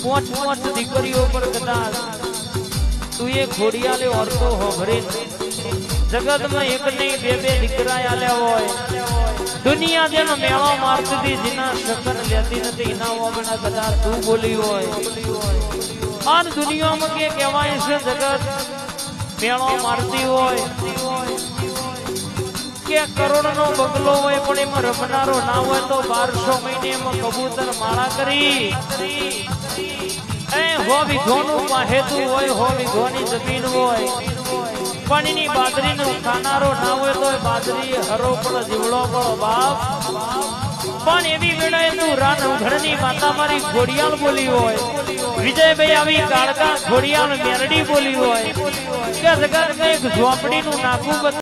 પોચ દીકરીઓ પર કદાચ તું એ ખોડિયાલે ઓરતો હોભરે જગત માં એક નહીં બે દીકરા આલ્યા હોય દુનિયા જેનો મેળો મારતી જેના શકન લેતી નથી એના વગણા કદાચ તું બોલી હોય આન દુનિયામાં કે કહેવાય છે જગત મેળો મારતી હોય કે કરોડ નો બંગલો હોય પણ એમાં રમનારો ના હોય તો 1200 મહિને એમાં કબૂતર માળા કરી હો વીઘોનું હેતુ હોય હો વીઘોની જમીન હોય પણ એની બાજરીનો ખાનારો ના હોય તો બાજરી હરો પણ જીવડો પણ બાપ પણ એવી વેળાએ તું રાન ઉઘડની માતા મારી ખોડિયાલ બોલી હોય વિજયભાઈ આવી કાળકા ખોડિયાલ મેરડી બોલી હોય કે જગત એક ઝોપડીનું નાકું